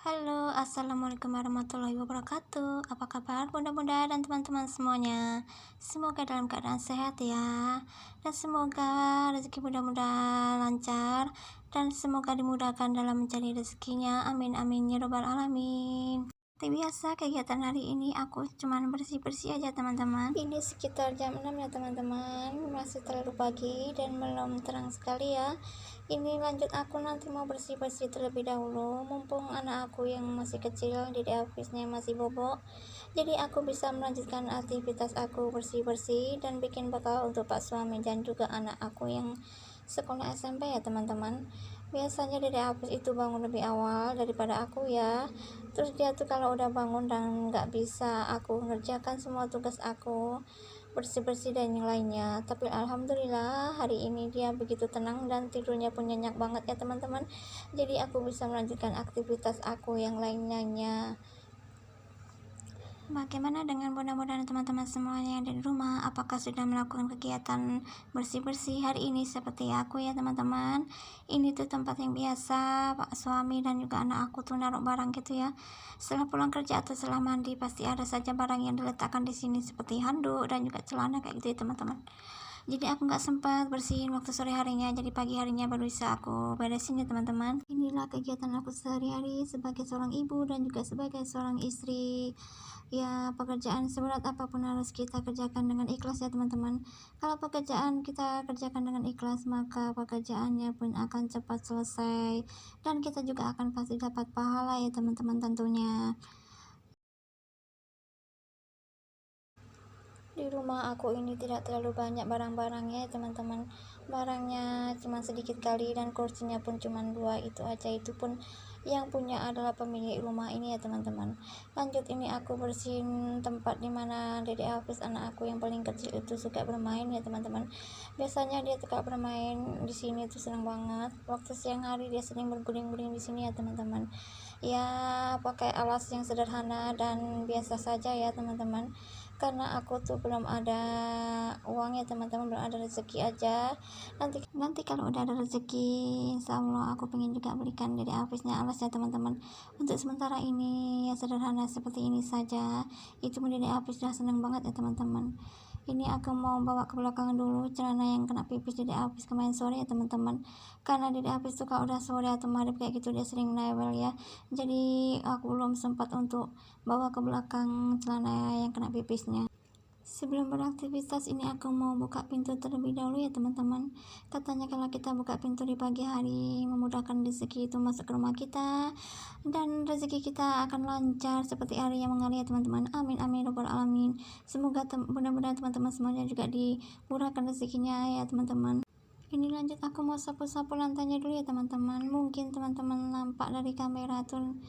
Halo, assalamualaikum warahmatullahi wabarakatuh. Apa kabar bunda-bunda dan teman-teman semuanya? Semoga dalam keadaan sehat ya. Dan semoga rezeki bunda-bunda lancar. Dan semoga dimudahkan dalam mencari rezekinya. Amin amin ya robbal alamin. Seperti biasa kegiatan hari ini aku cuman bersih-bersih aja teman-teman. Ini sekitar jam 6 ya teman-teman. Masih terlalu pagi dan belum terang sekali ya. Ini lanjut aku nanti mau bersih-bersih terlebih dahulu, mumpung anak aku yang masih kecil, jadi habisnya masih bobok. Jadi aku bisa melanjutkan aktivitas aku bersih-bersih dan bikin bekal untuk pak suami dan juga anak aku yang sekolah SMP ya teman-teman. Biasanya dede habis itu bangun lebih awal daripada aku ya. Terus dia tuh kalau udah bangun dan nggak bisa aku ngerjakan semua tugas aku, bersih-bersih dan yang lainnya. Tapi alhamdulillah hari ini dia begitu tenang dan tidurnya pun nyenyak banget ya teman-teman. Jadi aku bisa melanjutkan aktivitas aku yang lainnya. Bagaimana dengan bunda-bunda dan teman-teman semuanya yang ada di rumah? Apakah sudah melakukan kegiatan bersih-bersih hari ini seperti aku ya teman-teman? Ini tuh tempat yang biasa pak suami dan juga anak aku tuh naruh barang gitu ya. Setelah pulang kerja atau setelah mandi pasti ada saja barang yang diletakkan di sini seperti handuk dan juga celana kayak gitu ya teman-teman. Jadi aku nggak sempat bersihin waktu sore harinya, jadi pagi harinya baru bisa aku beresin ya teman-teman. Inilah kegiatan aku sehari-hari sebagai seorang ibu dan juga sebagai seorang istri. Ya, pekerjaan seberat apapun harus kita kerjakan dengan ikhlas ya teman-teman. Kalau pekerjaan kita kerjakan dengan ikhlas, maka pekerjaannya pun akan cepat selesai dan kita juga akan pasti dapat pahala ya teman-teman tentunya. Di rumah aku ini tidak terlalu banyak barang-barangnya ya teman-teman. Barangnya cuma sedikit kali dan kursinya pun cuma dua itu aja, itu pun yang punya adalah pemilik rumah ini ya teman-teman. Lanjut ini aku bersihin tempat dimana dede Hafiz anak aku yang paling kecil itu suka bermain ya teman-teman. Biasanya dia suka bermain di sini tuh senang banget. Waktu siang hari dia sering berguling-guling di sini ya teman-teman. Ya, pakai alas yang sederhana dan biasa saja ya teman-teman, karena aku tuh belum ada uang ya teman-teman, belum ada rezeki aja. Nanti kalau udah ada rezeki insya Allah aku pengen juga belikan dede Hafiiznya alas ya teman-teman. Untuk sementara ini ya sederhana seperti ini saja, itu pun dede Hafiiz sudah seneng banget ya teman-teman. Ini aku mau bawa ke belakang dulu celana yang kena pipis dede Hafiiz kemarin sore ya teman-teman, karena dede Hafiiz tuh kalau udah sore atau maghrib kayak gitu dia sering newel ya. Jadi aku belum sempat untuk bawa ke belakang celana yang kena pipisnya. Sebelum beraktivitas ini aku mau buka pintu terlebih dahulu ya teman-teman. Katanya kalau kita buka pintu di pagi hari memudahkan rezeki itu masuk ke rumah kita dan rezeki kita akan lancar seperti hari yang mengalir ya teman-teman. Amin amin robbal alamin. Semoga benar-benar teman-teman semuanya juga dimurahkan rezekinya ya teman-teman. Ini lanjut aku mau sapu-sapu lantainya dulu ya teman-teman. Mungkin teman-teman nampak dari kamera tuh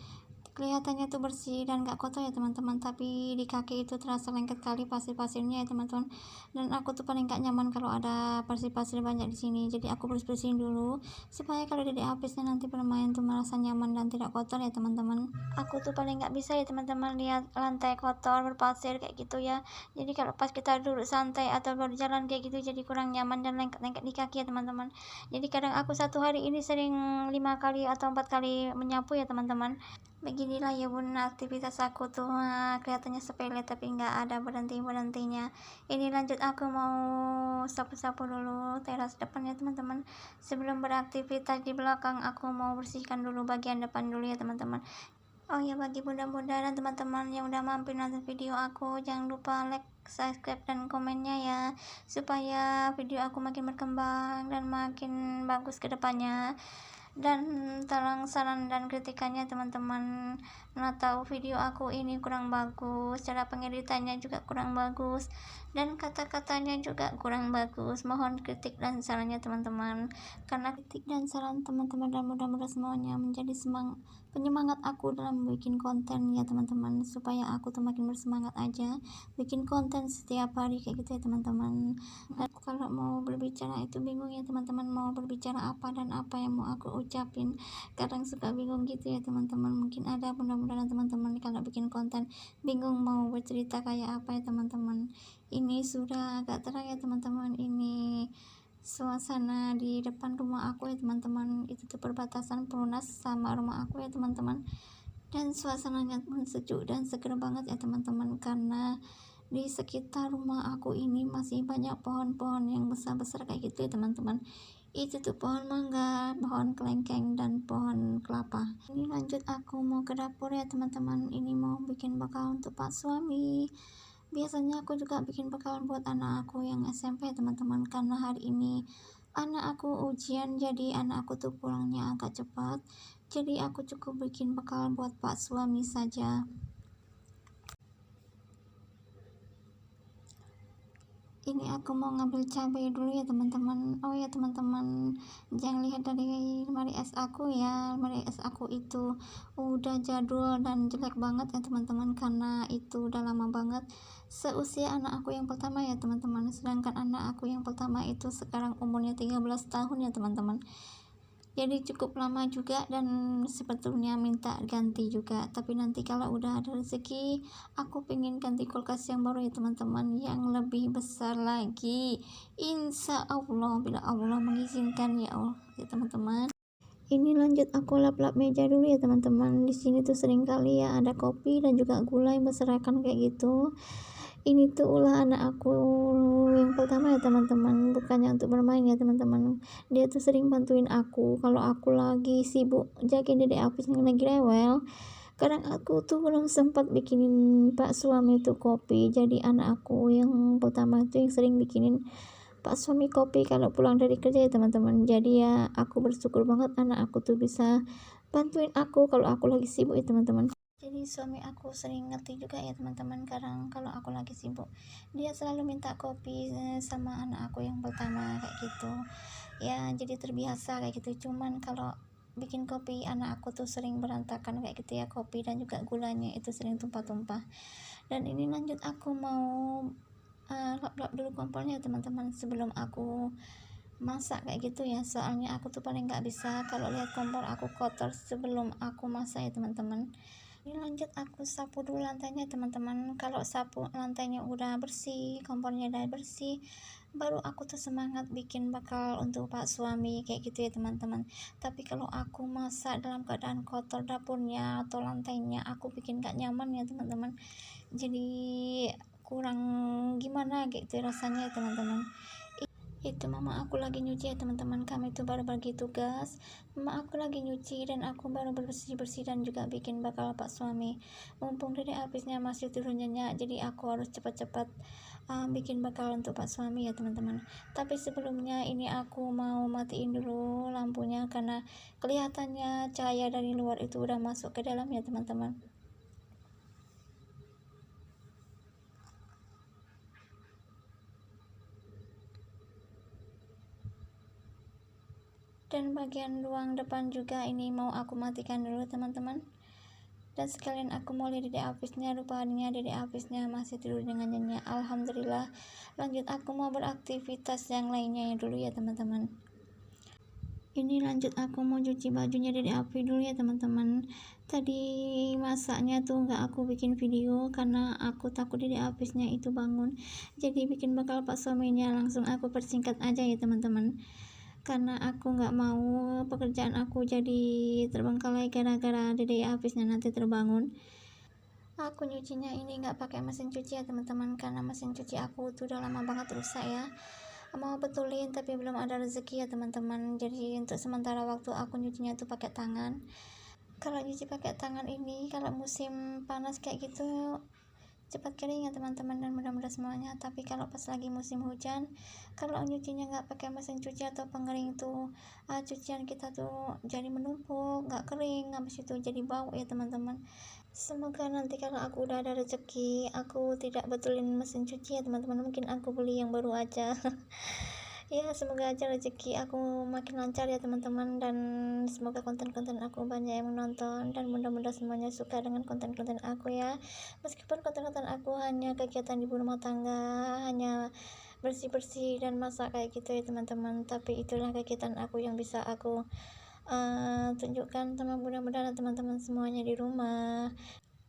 kelihatannya tuh bersih dan gak kotor ya teman-teman, tapi di kaki itu terasa lengket kali pasir-pasirnya ya teman-teman. Dan aku tuh paling gak nyaman kalau ada pasir-pasir banyak di sini, jadi aku bersihin dulu supaya kalau dede Hafiiznya nanti bermain tuh merasa nyaman dan tidak kotor ya teman-teman. Aku tuh paling gak bisa ya teman-teman lihat lantai kotor berpasir kayak gitu ya. Jadi kalau pas kita duduk santai atau berjalan kayak gitu jadi kurang nyaman dan lengket-lengket di kaki ya teman-teman. Jadi kadang aku satu hari ini sering 5 kali atau 4 kali menyapu ya teman-teman. Beginilah ya bun aktivitas aku tuh, kelihatannya sepele tapi nggak ada berhentinya. Ini lanjut aku mau sapu-sapu dulu teras depan ya teman-teman. Sebelum beraktivitas di belakang aku mau bersihkan dulu bagian depan dulu ya teman-teman. Oh ya, bagi bunda-bunda dan teman-teman yang udah mampir nonton video aku, jangan lupa like, subscribe dan komennya ya, supaya video aku makin berkembang dan makin bagus ke depannya. Dan tolong saran dan kritikannya teman-teman. Nah, tahu video aku ini kurang bagus, cara pengeditannya juga kurang bagus, dan kata-katanya juga kurang bagus. Mohon kritik dan sarannya teman-teman, karena kritik dan saran teman-teman dan mudah-mudahan semuanya menjadi penyemangat aku dalam bikin konten ya teman-teman, supaya aku tuh makin bersemangat aja bikin konten setiap hari kayak gitu ya teman-teman. Dan kalau mau berbicara itu bingung ya teman-teman, mau berbicara apa dan apa yang mau aku ucapin, kadang suka bingung gitu ya teman-teman. Mungkin ada mudah-mudahan teman-teman kalau bikin konten bingung mau bercerita kayak apa ya teman-teman. Ini sudah agak terang ya teman-teman, ini suasana di depan rumah aku ya teman-teman. Itu tuh perbatasan Perumnas sama rumah aku ya teman-teman. dan suasananya pun sejuk dan seger banget ya teman-teman, karena di sekitar rumah aku ini masih banyak pohon-pohon yang besar-besar kayak gitu ya teman-teman. Itu tuh pohon mangga, pohon kelengkeng, dan pohon kelapa. Ini lanjut aku mau ke dapur ya teman-teman. Ini mau bikin bekal untuk pak suami. Biasanya aku juga bikin bekal buat anak aku yang SMP ya teman-teman, karena hari ini anak aku ujian, jadi anak aku tuh pulangnya agak cepat, jadi aku cukup bikin bekal buat pak suami saja. Ini aku mau ngambil cabai dulu ya teman-teman. Oh ya teman-teman, jangan lihat dari lemari es aku ya. Lemari es aku itu udah jadul dan jelek banget ya teman-teman, karena itu udah lama banget seusia anak aku yang pertama ya teman-teman. Sedangkan anak aku yang pertama itu sekarang umurnya 13 tahun ya teman-teman, jadi cukup lama juga, dan sebetulnya minta ganti juga. Tapi nanti kalau udah ada rezeki, aku pengen ganti kulkas yang baru ya teman-teman, yang lebih besar lagi, insya Allah, bila Allah mengizinkan ya Allah ya teman-teman. Ini lanjut aku lap-lap meja dulu ya teman-teman. Di sini tuh sering kali ya ada kopi dan juga gula yang berserakan kayak gitu. Ini tuh ulah anak aku yang pertama ya teman-teman, bukannya untuk bermain ya teman-teman. Dia tuh sering bantuin aku kalau aku lagi sibuk jagain dedek aku yang lagi rewel. Kadang aku tuh belum sempat bikinin pak suami tuh kopi, jadi anak aku yang pertama itu yang sering bikinin pak suami kopi kalau pulang dari kerja ya teman-teman. Jadi ya aku bersyukur banget anak aku tuh bisa bantuin aku kalau aku lagi sibuk ya teman-teman. Jadi suami aku sering ngerti juga ya teman-teman, kadang kalau aku lagi sibuk dia selalu minta kopi sama anak aku yang pertama kayak gitu ya, jadi terbiasa kayak gitu. Cuman kalau bikin kopi anak aku tuh sering berantakan kayak gitu ya, kopi dan juga gulanya itu sering tumpah-tumpah. Dan ini lanjut aku mau lap-lap dulu kompornya teman-teman sebelum aku masak kayak gitu ya, soalnya aku tuh paling nggak bisa kalau lihat kompor aku kotor sebelum aku masak ya teman-teman. Ini lanjut aku sapu dulu lantainya teman-teman. Kalau sapu lantainya udah bersih, kompornya udah bersih, baru aku tuh semangat bikin bakal untuk pak suami kayak gitu ya teman-teman. Tapi kalau aku masak dalam keadaan kotor dapurnya atau lantainya, aku bikin gak nyaman ya teman-teman, jadi kurang gimana gitu rasanya ya teman-teman. Itu mama aku lagi nyuci ya teman-teman, kami tuh baru bagi tugas, mama aku lagi nyuci dan aku baru bersih-bersih dan juga bikin bakal pak suami. Mumpung dedek habisnya masih tidur nyenyak, jadi aku harus cepat-cepat bikin bakal untuk pak suami ya teman-teman. Tapi sebelumnya ini aku mau matiin dulu lampunya karena kelihatannya cahaya dari luar itu udah masuk ke dalam ya teman-teman. Dan bagian ruang depan juga ini mau aku matikan dulu teman-teman. Dan sekalian aku mau lihat dedek Afisnya, rupanya dedek Afisnya masih tidur dengan nyenyak. Alhamdulillah. Lanjut aku mau beraktivitas yang lainnya dulu ya teman-teman. Ini lanjut aku mau cuci bajunya dedek Afi dulu ya teman-teman. Tadi masaknya tuh nggak aku bikin video karena aku takut dedek Afisnya itu bangun, jadi bikin bakal pak suaminya langsung aku persingkat aja ya teman-teman, karena aku nggak mau pekerjaan aku jadi terbengkalai gara-gara dedek Hafiiznya nanti terbangun. Aku nyucinya ini nggak pakai mesin cuci ya teman-teman, karena mesin cuci aku tuh udah lama banget rusak ya, mau betulin tapi belum ada rezeki ya teman-teman, jadi untuk sementara waktu aku nyucinya tuh pakai tangan. Kalau nyuci pakai tangan ini kalau musim panas kayak gitu cepat kering ya teman-teman dan mudah-mudahan semuanya. Tapi kalau pas lagi musim hujan, kalau nyucinya nggak pakai mesin cuci atau pengering tuh cucian kita tuh jadi menumpuk, nggak kering, habis itu jadi bau ya teman-teman. Semoga nanti kalau aku udah ada rezeki aku tidak betulin mesin cuci ya teman-teman, mungkin aku beli yang baru aja. Ya semoga aja rezeki aku makin lancar ya teman-teman, dan semoga konten-konten aku banyak yang menonton, dan mudah-mudahan semuanya suka dengan konten-konten aku ya. Meskipun konten-konten aku hanya kegiatan ibu rumah tangga, hanya bersih-bersih dan masak kayak gitu ya teman-teman, tapi itulah kegiatan aku yang bisa aku tunjukkan, teman mudah-mudahan teman-teman semuanya di rumah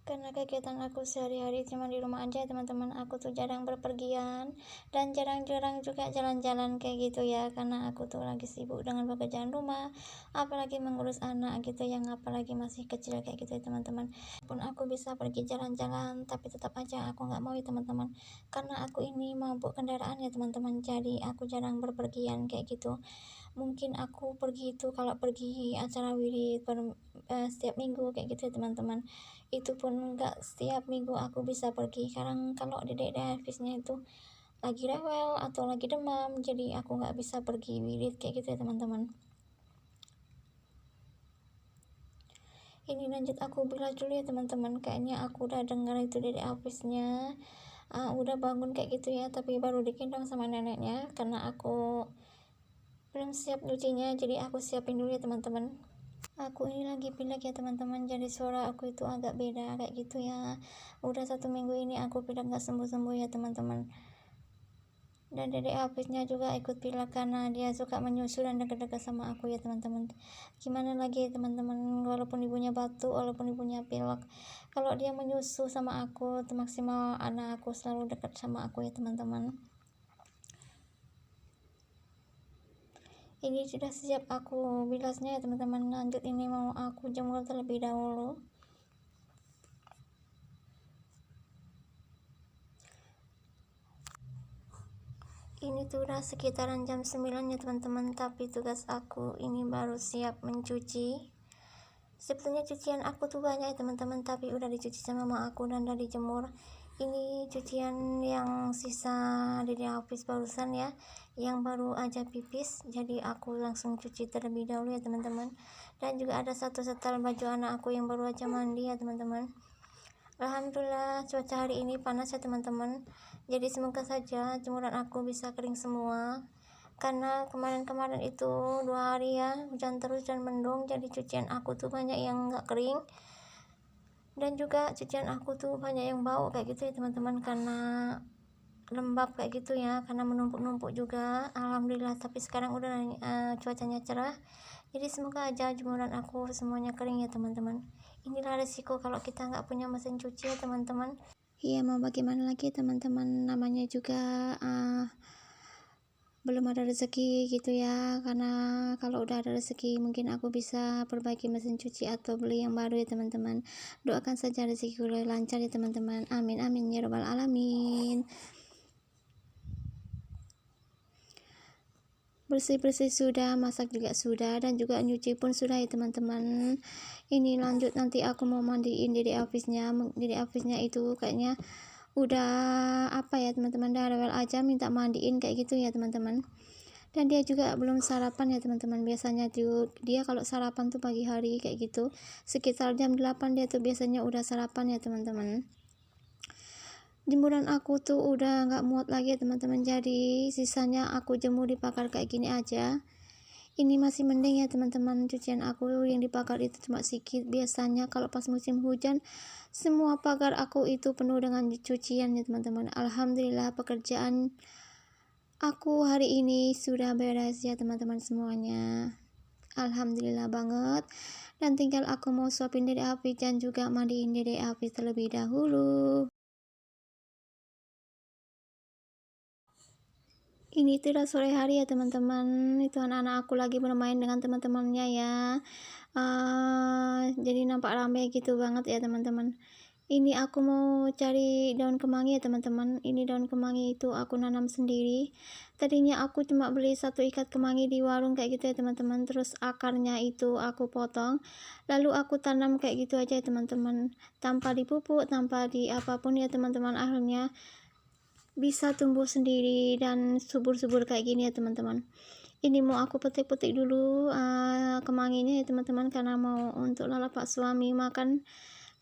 Karena kegiatan aku sehari-hari cuma di rumah aja teman-teman, aku tuh jarang berpergian dan jarang-jarang juga jalan-jalan kayak gitu ya, karena aku tuh lagi sibuk dengan pekerjaan rumah, apalagi mengurus anak gitu yang apalagi masih kecil kayak gitu ya teman-teman. Pun aku bisa pergi jalan-jalan tapi tetap aja aku nggak mau ya teman-teman, karena aku ini mabuk kendaraan ya teman-teman, jadi aku jarang berpergian kayak gitu. Mungkin aku pergi itu kalau pergi acara wirid setiap minggu kayak gitu ya teman-teman, itu pun enggak setiap minggu aku bisa pergi, karena kalau dedek Davisnya itu lagi rewel atau lagi demam, jadi aku nggak bisa pergi wirid kayak gitu ya teman-teman. Ini lanjut aku bilas dulu ya teman-teman, kayaknya aku udah dengar itu dedek Davisnya udah bangun kayak gitu ya, tapi baru digendong sama neneknya karena aku belum siap nyucinya, jadi aku siapin dulu ya teman-teman. Aku ini lagi pilek ya teman-teman, jadi suara aku itu agak beda kayak gitu ya. Udah 1 minggu ini aku pilek gak sembuh-sembuh ya teman-teman. Dan dedek Hafidznya juga ikut pilek karena dia suka menyusu dan deket-deket sama aku ya teman-teman. Gimana lagi ya teman-teman, walaupun ibunya batuk, walaupun ibunya pilek, kalau dia menyusu sama aku itu maksimal anak aku selalu dekat sama aku ya teman-teman. Ini sudah siap aku bilasnya ya teman-teman. Lanjut, ini mau aku jemur terlebih dahulu. Ini tuh udah sekitaran jam 9 ya teman-teman, tapi tugas aku ini baru siap mencuci. Sebetulnya cucian aku tuh banyak ya teman-teman, tapi udah dicuci sama mama aku dan udah dijemur. Ini cucian yang sisa dari Hafiz barusan ya, yang baru aja pipis, jadi aku langsung cuci terlebih dahulu ya teman-teman. Dan juga ada satu setel baju anak aku yang baru aja mandi ya teman-teman. Alhamdulillah cuaca hari ini panas ya teman-teman, jadi semoga saja jemuran aku bisa kering semua, karena kemarin-kemarin itu 2 hari ya hujan terus dan mendung, jadi cucian aku tuh banyak yang nggak kering. Dan juga cucian aku tuh banyak yang bau kayak gitu ya teman-teman, karena lembab kayak gitu ya, karena menumpuk-numpuk juga. Alhamdulillah, tapi sekarang udah cuacanya cerah, jadi semoga aja jemuran aku semuanya kering ya teman-teman. Inilah resiko kalau kita nggak punya mesin cuci ya teman-teman. Iya, mau bagaimana lagi teman-teman, namanya juga belum ada rezeki gitu ya, karena kalau udah ada rezeki mungkin aku bisa perbaiki mesin cuci atau beli yang baru ya teman-teman. Doakan saja rezekiku lancar ya teman-teman, amin amin ya robbal alamin. Bersih-bersih sudah, masak juga sudah, dan juga nyuci pun sudah ya teman-teman. Ini lanjut, nanti aku mau mandiin dedek Hafidznya itu kayaknya udah apa ya teman-teman, udah rewel aja minta mandiin kayak gitu ya teman-teman. Dan dia juga belum sarapan ya teman-teman. Biasanya tuh dia kalau sarapan tuh pagi hari kayak gitu, sekitar jam 8 dia tuh biasanya udah sarapan ya teman-teman. Jemuran aku tuh udah nggak muat lagi ya teman-teman, jadi sisanya aku jemur di pakar kayak gini aja. Ini masih mending ya teman-teman, cucian aku yang dibakar itu cuma sedikit. Biasanya kalau pas musim hujan semua pagar aku itu penuh dengan cucian ya teman-teman. Alhamdulillah pekerjaan aku hari ini sudah beres ya teman-teman semuanya. Alhamdulillah banget. Dan tinggal aku mau suapin dedek Hafiz dan juga mandiin dedek Hafiz terlebih dahulu. Ini tidak sore hari ya teman-teman, itu anak-anak aku lagi bermain dengan teman-temannya ya. Jadi nampak rame gitu banget ya teman-teman. Ini aku mau cari daun kemangi ya teman-teman. Ini daun kemangi itu aku nanam sendiri. Tadinya aku cuma beli 1 ikat kemangi di warung kayak gitu ya teman-teman, terus akarnya itu aku potong, lalu aku tanam kayak gitu aja ya teman-teman, tanpa dipupuk, tanpa di apapun ya teman-teman. Akhirnya bisa tumbuh sendiri dan subur-subur kayak gini ya teman-teman. Ini mau aku petik-petik dulu kemanginya ya teman-teman, karena mau untuk lala Pak suami makan,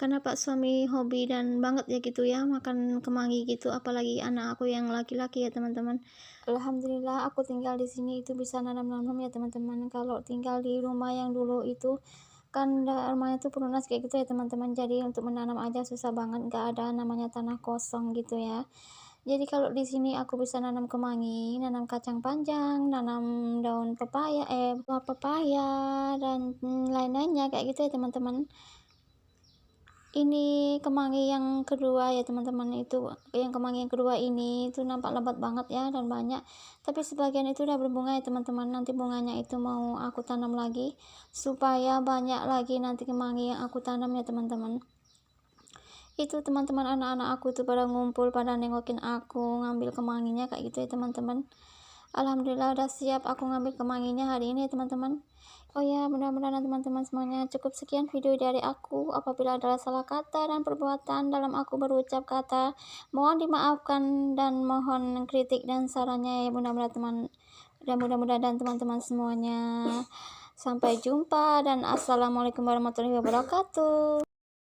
karena Pak suami hobi dan banget ya gitu ya makan kemangi gitu, apalagi anak aku yang laki-laki ya teman-teman. Alhamdulillah aku tinggal di sini itu bisa nanam-nanam ya teman-teman. Kalau tinggal di rumah yang dulu itu kan rumahnya tuh penunas kayak gitu ya teman-teman, jadi untuk menanam aja susah banget, nggak ada namanya tanah kosong gitu ya. Jadi kalau di sini aku bisa nanam kemangi, nanam kacang panjang, nanam daun pepaya, buah pepaya dan lain-lainnya kayak gitu ya teman-teman. Ini kemangi yang kedua ya teman-teman, itu yang kemangi yang kedua ini itu nampak lebat banget ya dan banyak, tapi sebagian itu udah berbunga ya teman-teman. Nanti bunganya itu mau aku tanam lagi supaya banyak lagi nanti kemangi yang aku tanam ya teman-teman. Itu teman-teman, anak-anak aku tuh pada ngumpul, pada nengokin aku ngambil kemanginya kayak gitu ya teman-teman. Alhamdulillah udah siap aku ngambil kemanginya hari ini ya teman-teman. Oh ya, mudah-mudahan teman-teman semuanya cukup sekian video dari aku. Apabila ada salah kata dan perbuatan dalam aku berucap kata, mohon dimaafkan dan mohon kritik dan sarannya ya, mudah-mudahan teman-teman semuanya. Sampai jumpa dan assalamualaikum warahmatullahi wabarakatuh.